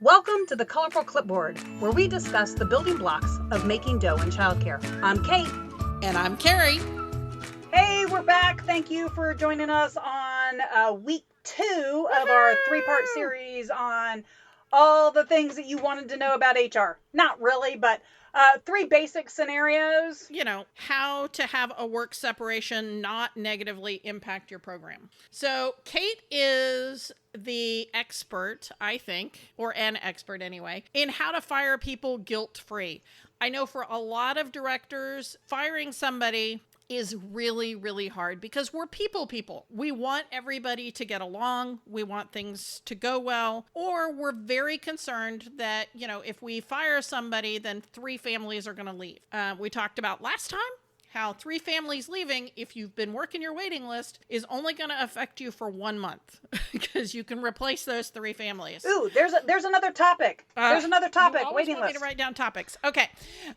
Welcome to the Colorful Clipboard, where we discuss the building blocks of making dough in childcare. I'm Kate. And I'm Carrie. Hey, we're back. Thank you for joining us on week 2 of our 3-part series on all the things that you wanted to know about HR. Not really, but 3 basic scenarios. You know, how to have a work separation not negatively impact your program. So Kate is the expert, I think, or an expert anyway, in how to fire people guilt-free. I know for a lot of directors, firing somebody is really, really hard because we're people. We want everybody to get along. We want things to go well, or we're very concerned that, you know, if we fire somebody, then 3 families are going to leave. We talked about last time how 3 families leaving, if you've been working your waiting list, is only going to affect you for 1 month because you can replace those 3 families. Ooh, there's another topic. There's another topic. You always waiting want list. me to write down topics. Okay.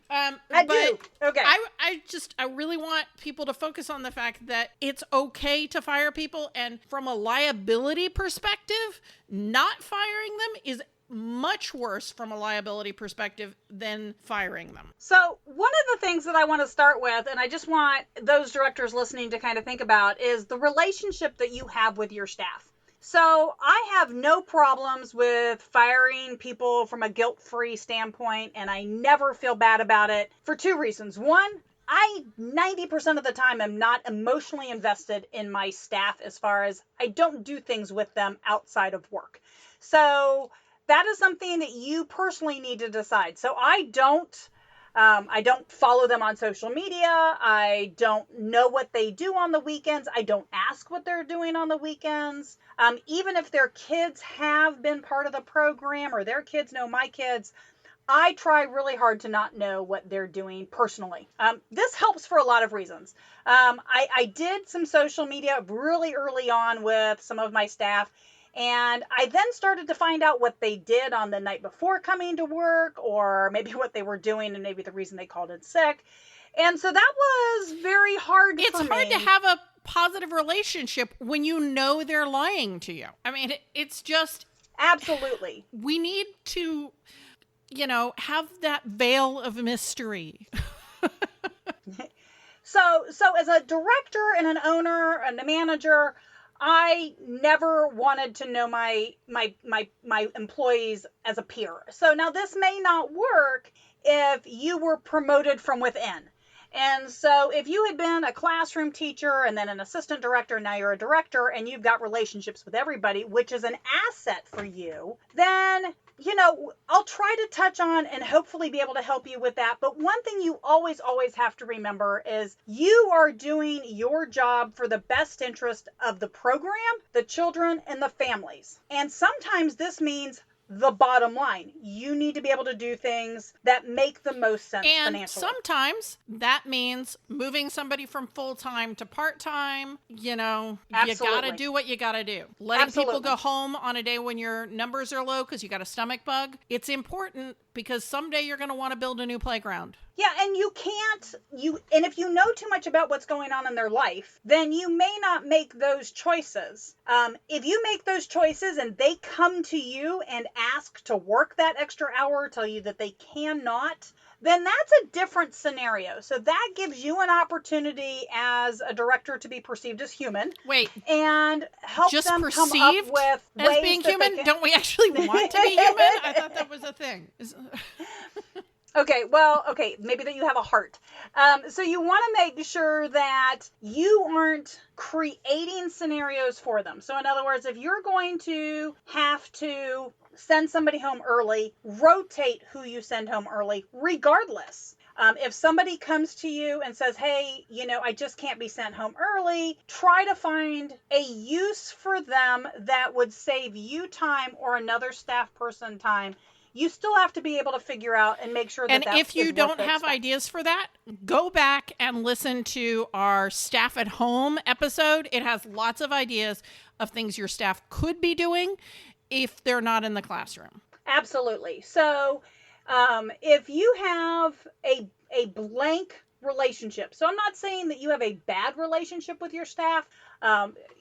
I do. Okay. I really want people to focus on the fact that it's okay to fire people, and from a liability perspective, not firing them is much worse from a liability perspective than firing them. So one of the things that I want to start with, and I just want those directors listening to kind of think about, is the relationship that you have with your staff. So I have no problems with firing people from a guilt-free standpoint, and I never feel bad about it for 2 reasons. One, I 90% of the time am not emotionally invested in my staff as far as I don't do things with them outside of work. So that is something that you personally need to decide. So I don't follow them on social media. I don't know what they do on the weekends. I don't ask what they're doing on the weekends. Even if their kids have been part of the program or their kids know my kids, I try really hard to not know what they're doing personally. This helps for a lot of reasons. I did some social media really early on with some of my staff. And I then started to find out what they did on the night before coming to work, or maybe what they were doing and maybe the reason they called in sick. And so that was very hard for me. It's hard to have a positive relationship when you know they're lying to you. I mean, it's just... Absolutely. We need to, you know, have that veil of mystery. So as a director and an owner and a manager, I never wanted to know my employees as a peer. So now this may not work if you were promoted from within. And so if you had been a classroom teacher and then an assistant director, now you're a director and you've got relationships with everybody, which is an asset for you, then, you know, I'll try to touch on and hopefully be able to help you with that. But one thing you always have to remember is you are doing your job for the best interest of the program, the children, and the families. And sometimes this means the bottom line. You need to be able to do things that make the most sense financially. And sometimes that means moving somebody from full-time to part-time. You know, Absolutely. You got to do what you got to do. Letting people go home on a day when your numbers are low because you got a stomach bug. It's important because someday you're going to want to build a new playground. Yeah, and and if you know too much about what's going on in their life, then you may not make those choices. If you make those choices and they come to you and ask to work that extra hour, tell you that they cannot, then that's a different scenario. So that gives you an opportunity as a director to be perceived as human. Wait. And help just them perceived come up with as ways being that human? they can... Don't we actually want to be human? I thought that was a thing. Okay, maybe that you have a heart. So you want to make sure that you aren't creating scenarios for them. So in other words, if you're going to have to send somebody home early, rotate who you send home early, regardless. If somebody comes to you and says, hey, you know, I just can't be sent home early, try to find a use for them that would save you time or another staff person time. You still have to be able to figure out and make sure that And if you don't have ideas for that, go back and listen to our Staff at Home episode. It has lots of ideas of things your staff could be doing if they're not in the classroom. Absolutely. So if you have a blank relationship. So I'm not saying that you have a bad relationship with your staff.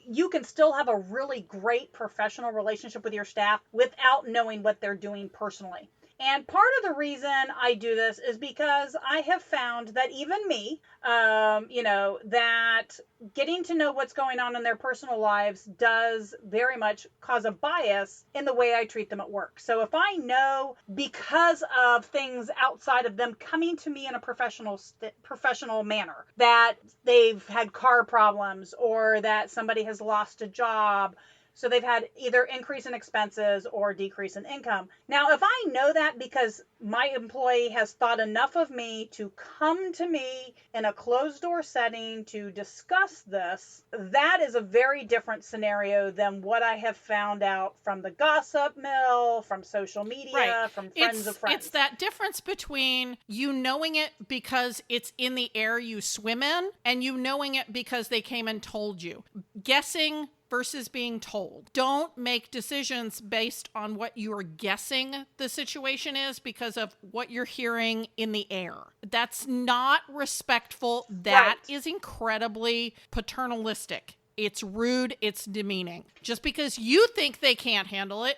You can still have a really great professional relationship with your staff without knowing what they're doing personally. And part of the reason I do this is because I have found that even me, that getting to know what's going on in their personal lives does very much cause a bias in the way I treat them at work. So if I know, because of things outside of them coming to me in a professional manner, that they've had car problems or that somebody has lost a job, so they've had either increase in expenses or decrease in income. Now, if I know that because my employee has thought enough of me to come to me in a closed door setting to discuss this, that is a very different scenario than what I have found out from the gossip mill, from social media, Right. from friends of friends. It's that difference between you knowing it because it's in the air you swim in and you knowing it because they came and told you. Guessing versus being told. Don't make decisions based on what you are guessing the situation is because of what you're hearing in the air. That's not respectful. That is incredibly paternalistic. It's rude. It's demeaning. Just because you think they can't handle it,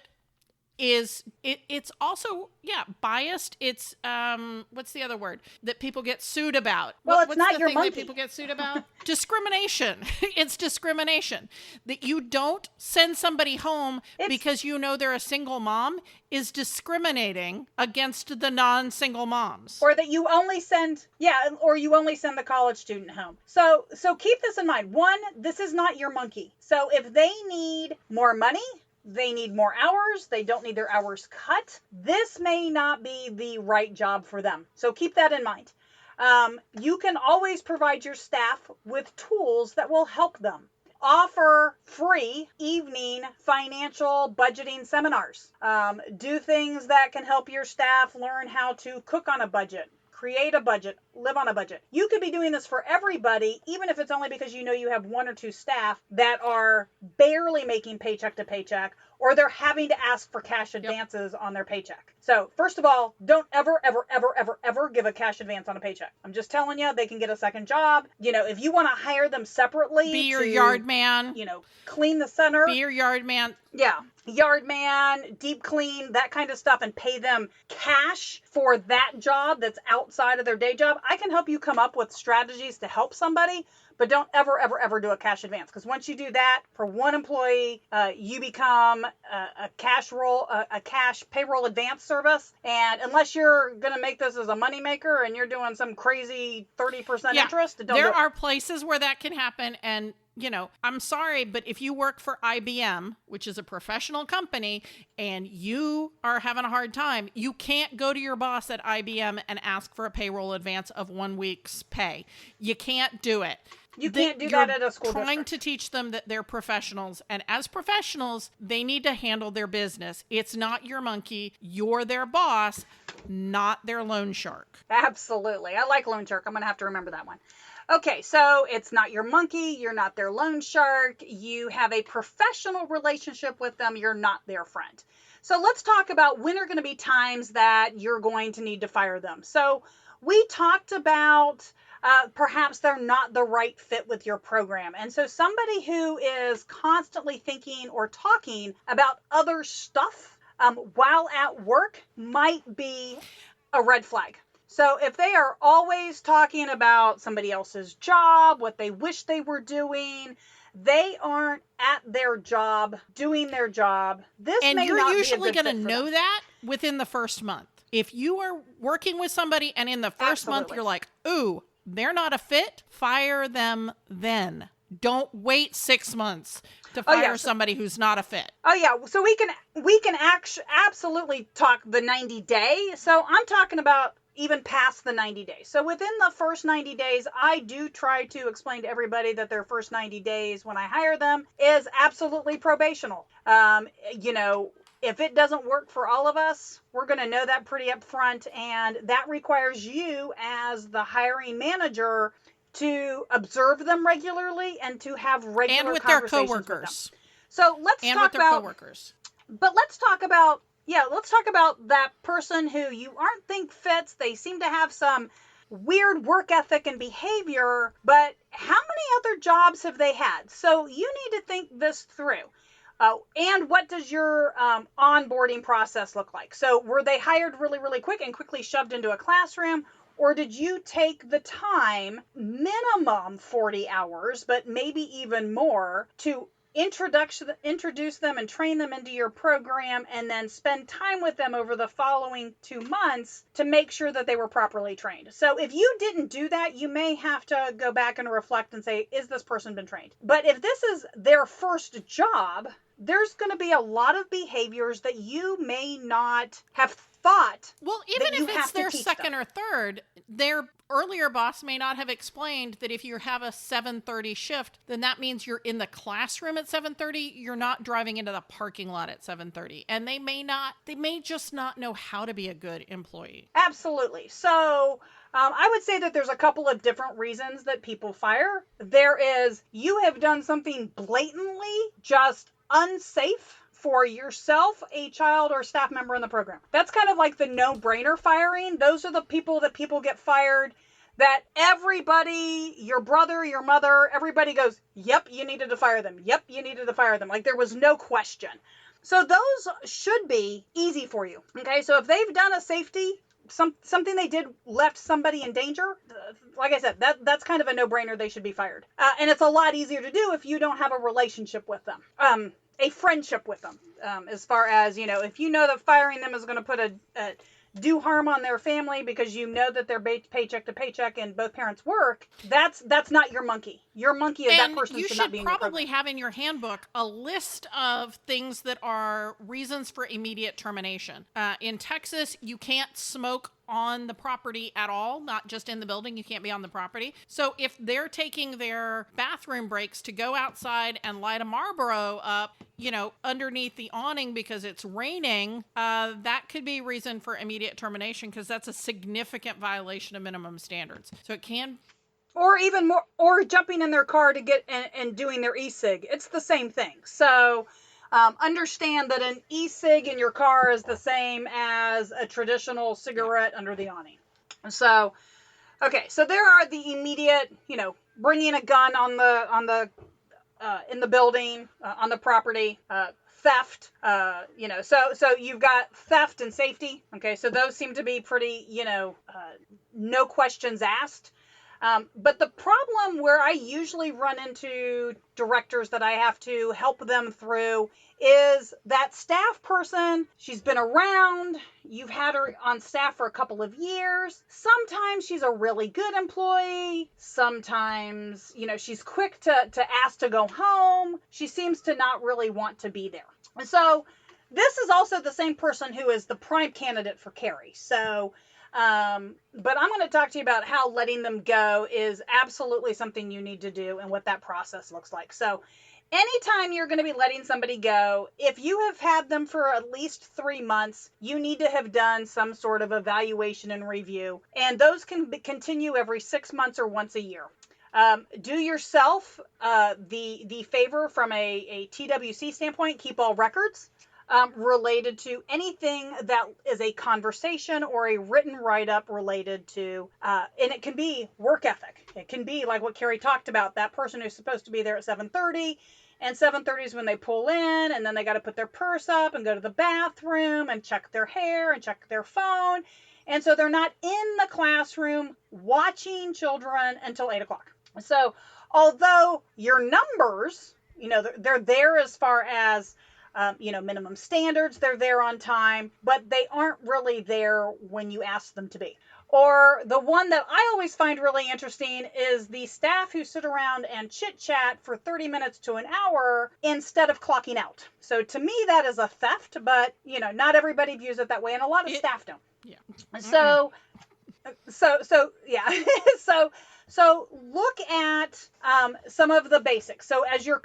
it's also biased. It's what's the other word that people get sued about? Well, it's what's not the your thing monkey that people get sued about? Discrimination. It's discrimination. That you don't send somebody home because you know they're a single mom is discriminating against the non-single moms. Or that you only send the college student home. So keep this in mind. One, this is not your monkey. So if they need more money, they need more hours, they don't need their hours cut, this may not be the right job for them. So keep that in mind. You can always provide your staff with tools that will help them. Offer free evening financial budgeting seminars. Do things that can help your staff learn how to cook on a budget, create a budget, live on a budget. You could be doing this for everybody, even if it's only because you know you have one or two staff that are barely making paycheck to paycheck, or they're having to ask for cash advances on their paycheck. So first of all, don't ever, ever, ever, ever, ever give a cash advance on a paycheck. I'm just telling you, they can get a second job. If you want to hire them separately, be your yard man, clean the center. Be your yard man. Yeah. Yard man, deep clean, that kind of stuff, and pay them cash for that job that's outside of their day job. I can help you come up with strategies to help somebody, but don't ever, ever, ever do a cash advance. Because once you do that for one employee, you become a cash payroll advance service. And unless you're going to make this as a moneymaker and you're doing some crazy 30% interest, there are places where that can happen. And I'm sorry, but if you work for IBM, which is a professional company, and you are having a hard time, you can't go to your boss at IBM and ask for a payroll advance of 1 week's pay. You can't do it. You can't do that at a school trying district. to teach them that they're professionals, and as professionals, they need to handle their business. It's not your monkey. You're their boss, not their loan shark. Absolutely. I like loan shark. I'm going to have to remember that one. Okay, so it's not your monkey, you're not their loan shark, you have a professional relationship with them, you're not their friend. So let's talk about when are going to be times that you're going to need to fire them. So we talked about perhaps they're not the right fit with your program. And so somebody who is constantly thinking or talking about other stuff while at work might be a red flag. So if they are always talking about somebody else's job, what they wish they were doing, they aren't at their job, doing their job. This and may you're not usually going to know that within the first month. If you are working with somebody and in the first month you're like, ooh, they're not a fit, fire them then. Don't wait 6 months to fire somebody who's not a fit. Oh yeah, so we can absolutely talk the 90 day. So I'm talking about even past the 90 days. So within the first 90 days, I do try to explain to everybody that their first 90 days when I hire them is absolutely probational. If it doesn't work for all of us, we're going to know that pretty upfront, and that requires you as the hiring manager to observe them regularly and to have regular and with conversations their coworkers. with them. So let's talk about coworkers. But let's talk about that person who you aren't think fits. They seem to have some weird work ethic and behavior, but how many other jobs have they had? So you need to think this through. And what does your onboarding process look like? So were they hired really, really quick and quickly shoved into a classroom? Or did you take the time, minimum 40 hours, but maybe even more, to introduce them and train them into your program, and then spend time with them over the following 2 months to make sure that they were properly trained? So if you didn't do that, you may have to go back and reflect and say, is this person been trained? But if this is their first job, there's going to be a lot of behaviors that you may not have thought. Well, even if it's their second or third, their earlier boss may not have explained that if you have a 7:30 shift, then that means you're in the classroom at 7:30. You're not driving into the parking lot at 7:30. And they may just not know how to be a good employee. Absolutely. So I would say that there's a couple of different reasons that people fire. There is, you have done something blatantly just unsafe for yourself, a child, or staff member in the program. That's kind of like the no-brainer firing. Those are the people that people get fired that everybody, your brother, your mother, everybody goes, yep, you needed to fire them. Yep, you needed to fire them. Like there was no question. So those should be easy for you. Okay, so if they've done a safety, something they did left somebody in danger, like I said, that's kind of a no-brainer. They should be fired. And it's a lot easier to do if you don't have a relationship with them. A friendship with them, as far as, if you know that firing them is going to put do harm on their family because you know that they're paycheck to paycheck and both parents work, that's not your monkey. Your monkey is that person should not be in your program. You should probably have in your handbook a list of things that are reasons for immediate termination. In Texas, you can't smoke on the property at all, not just in the building. You can't be on the property. So if they're taking their bathroom breaks to go outside and light a Marlboro up, underneath the awning because it's raining, that could be reason for immediate termination because that's a significant violation of minimum standards. So it can... Or even more, or jumping in their car to get and doing their e-cig. It's the same thing. So understand that an e-cig in your car is the same as a traditional cigarette under the awning. So, okay, so there are the immediate, bringing a gun in the building, on the property, theft, so you've got theft and safety. Okay, so those seem to be pretty, no questions asked. But the problem where I usually run into directors that I have to help them through is that staff person. She's been around. You've had her on staff for a couple of years. Sometimes she's a really good employee. Sometimes, she's quick to ask to go home. She seems to not really want to be there. And so this is also the same person who is the prime candidate for Carrie. So but I'm going to talk to you about how letting them go is absolutely something you need to do and what that process looks like. So anytime you're going to be letting somebody go, if you have had them for at least 3 months, you need to have done some sort of evaluation and review. And those can continue every 6 months or once a year. Do yourself the favor from a TWC standpoint, keep all records. Related to anything that is a conversation or a written write-up related to, and it can be work ethic. It can be like what Carrie talked about, that person who's supposed to be there at 7:30, and 7:30 is when they pull in, and then they got to put their purse up and go to the bathroom and check their hair and check their phone. And so they're not in the classroom watching children until 8 o'clock. So although your numbers, they're there as far as minimum standards, they're there on time, but they aren't really there when you ask them to be. Or the one that I always find really interesting is the staff who sit around and chit chat for 30 minutes to an hour instead of clocking out. So to me, that is a theft, but not everybody views it that way, and a lot of staff don't. Yeah. So yeah. So look at some of the basics. So as you're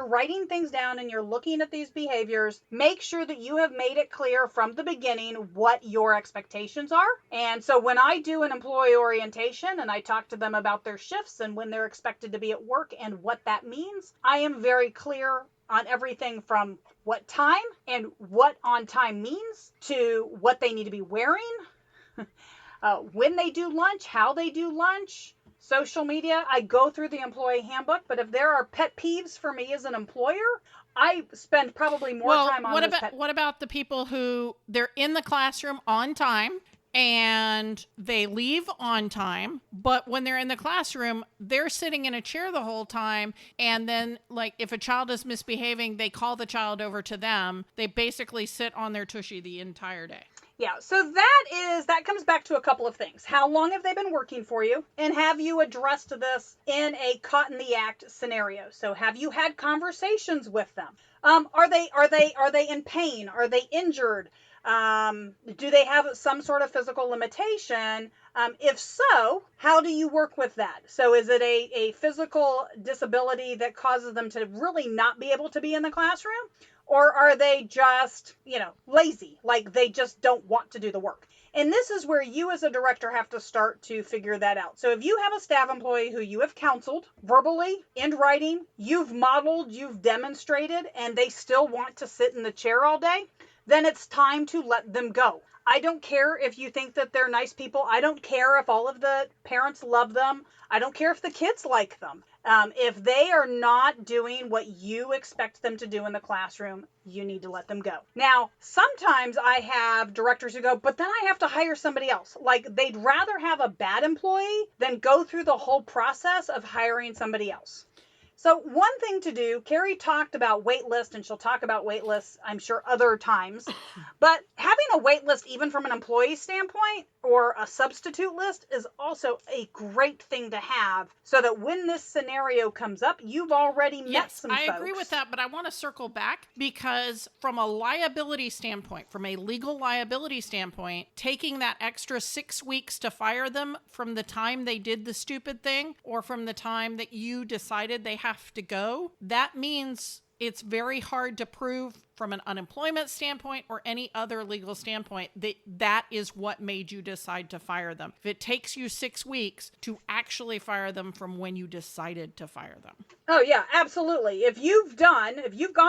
writing things down and you're looking at these behaviors, make sure that you have made it clear from the beginning what your expectations are. And so when I do an employee orientation and I talk to them about their shifts and when they're expected to be at work and what that means, I am very clear on everything from what time and what on time means to what they need to be wearing. when they do lunch, how they do lunch, social media. I go through the employee handbook, but if there are pet peeves for me as an employer, I spend probably more Well, time on those pet. what about the people who they're in the classroom on time and they leave on time, but when they're in the classroom, they're sitting in a chair the whole time, and then like if a child is misbehaving, they call the child over to them. They basically sit on their tushy the entire day. Yeah, so that comes back to a couple of things. How long have they been working for you? And have you addressed this in a caught in the act scenario? So have you had conversations with them? Are they in pain? Are they injured? Do they have some sort of physical limitation? If so, how do you work with that? So is it a physical disability that causes them to really not be able to be in the classroom? Or are they just, lazy, like they just don't want to do the work? And this is where you as a director have to start to figure that out. So if you have a staff employee who you have counseled verbally, in writing, you've modeled, you've demonstrated, and they still want to sit in the chair all day, then it's time to let them go. I don't care if you think that they're nice people. I don't care if all of the parents love them. I don't care if the kids like them. If they are not doing what you expect them to do in the classroom, you need to let them go. Now, sometimes I have directors who go, but then I have to hire somebody else. Like they'd rather have a bad employee than go through the whole process of hiring somebody else. So one thing to do, Carrie talked about wait list, and she'll talk about wait lists, I'm sure, other times. But having a wait list, even from an employee standpoint, or a substitute list, is also a great thing to have so that when this scenario comes up, you've already met some folks. I agree with that, but I want to circle back because from a liability standpoint, from a legal liability standpoint, taking that extra 6 weeks to fire them from the time they did the stupid thing or from the time that you decided they have to go, that means it's very hard to prove from an unemployment standpoint or any other legal standpoint that that is what made you decide to fire them. If it takes you 6 weeks to actually fire them from when you decided to fire them. Oh yeah, absolutely. If you've gone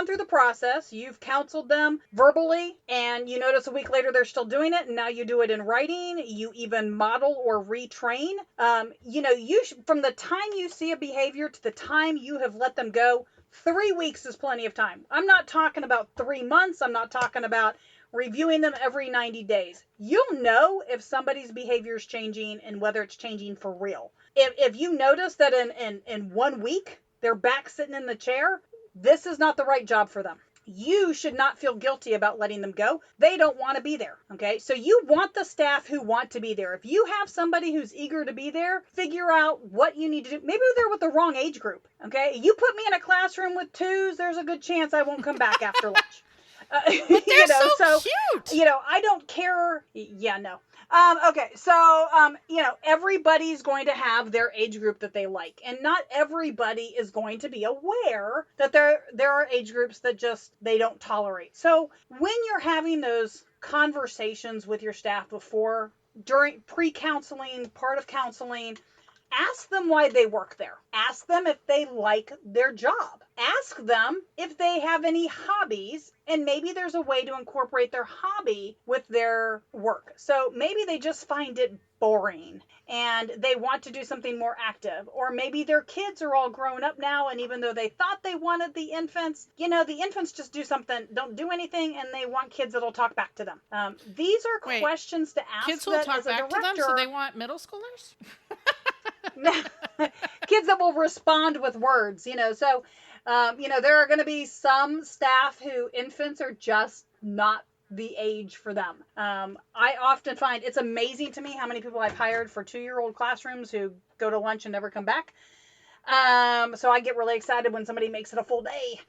through the process, you've counseled them verbally, and you notice a week later they're still doing it, and now you do it in writing, you even model or retrain, from the time you see a behavior to the time you have let them go, 3 weeks is plenty of time. I'm not talking about 3 months. I'm not talking about reviewing them every 90 days. You'll know if somebody's behavior is changing and whether it's changing for real. If you notice that in 1 week, they're back sitting in the chair, this is not the right job for them. You should not feel guilty about letting them go. They don't want to be there. Okay. So you want the staff who want to be there. If you have somebody who's eager to be there, figure out what you need to do. Maybe they're with the wrong age group. Okay. You put me in a classroom with twos, there's a good chance I won't come back after lunch. But they're so cute. I don't care. Yeah, no. Okay, so, everybody's going to have their age group that they like, and not everybody is going to be aware that there are age groups that just, they don't tolerate. So when you're having those conversations with your staff before, during pre-counseling, part of counseling, ask them why they work there. Ask them if they like their job. Ask them if they have any hobbies, and maybe there's a way to incorporate their hobby with their work. So maybe they just find it boring and they want to do something more active. Or maybe their kids are all grown up now, and even though they thought they wanted the infants, the infants just don't do anything, and they want kids that'll talk back to them. These are questions to ask. Kids will talk back to them, so they want middle schoolers? Kids that will respond with words, so there are going to be some staff who infants are just not the age for them. I often find it's amazing to me how many people I've hired for 2-year-old classrooms who go to lunch and never come back. So I get really excited when somebody makes it a full day.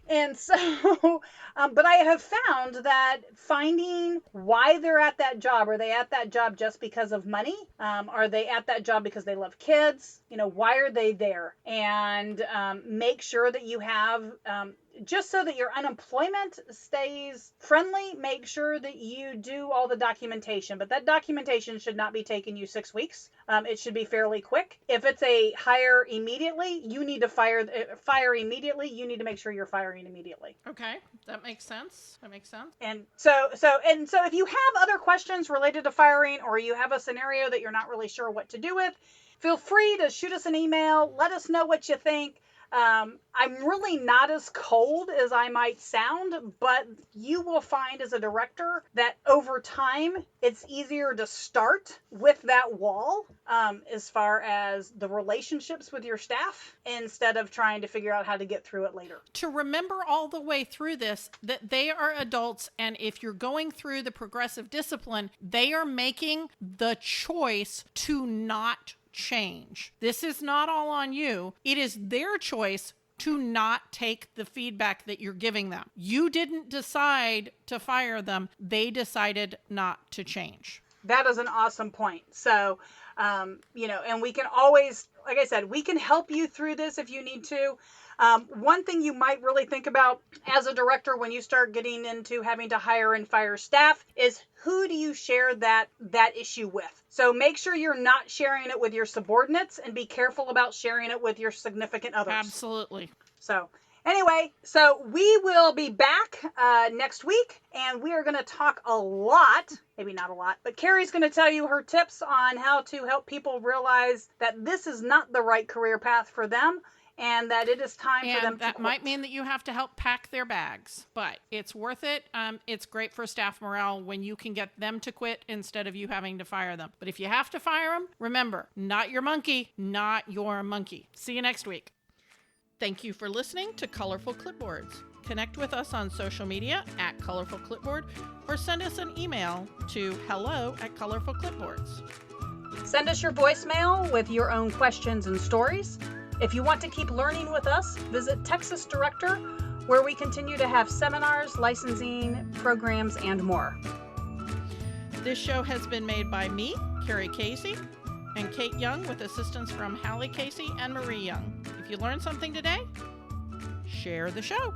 And so, but I have found that finding why they're at that job, are they at that job just because of money? Are they at that job because they love kids? Why are they there? And make sure that you have just so that your unemployment stays friendly, make sure that you do all the documentation. But that documentation should not be taking you 6 weeks. It should be fairly quick. If it's a hire immediately, you need to fire immediately. You need to make sure you're firing immediately. Okay, that makes sense. And so if you have other questions related to firing, or you have a scenario that you're not really sure what to do with, feel free to shoot us an email. Let us know what you think. I'm really not as cold as I might sound, but you will find as a director that over time, it's easier to start with that wall as far as the relationships with your staff, instead of trying to figure out how to get through it later. To remember all the way through this, that they are adults, and if you're going through the progressive discipline, they are making the choice to not change. This is not all on you. It is their choice to not take the feedback that you're giving them. You didn't decide to fire them. They decided not to change. That is an awesome point. So, and we can always, like I said, we can help you through this if you need to. One thing you might really think about as a director when you start getting into having to hire and fire staff is, who do you share that issue with? So make sure you're not sharing it with your subordinates, and be careful about sharing it with your significant others. Absolutely. So anyway, so we will be back next week, and we are going to talk a lot, maybe not a lot, but Carrie's going to tell you her tips on how to help people realize that this is not the right career path for them, and that it is time for them to that quit. might mean that you have to help pack their bags, but it's worth it. It's great for staff morale when you can get them to quit instead of you having to fire them. But if you have to fire them, remember, not your monkey, not your monkey. See you next week. Thank you for listening to Colorful Clipboards. Connect with us on social media at Colorful Clipboard, or send us an email to hello@colorfulclipboards. Send us your voicemail with your own questions and stories. If you want to keep learning with us, visit Texas Director, where we continue to have seminars, licensing, programs, and more. This show has been made by me, Carrie Casey, and Kate Young, with assistance from Hallie Casey and Marie Young. If you learned something today, share the show.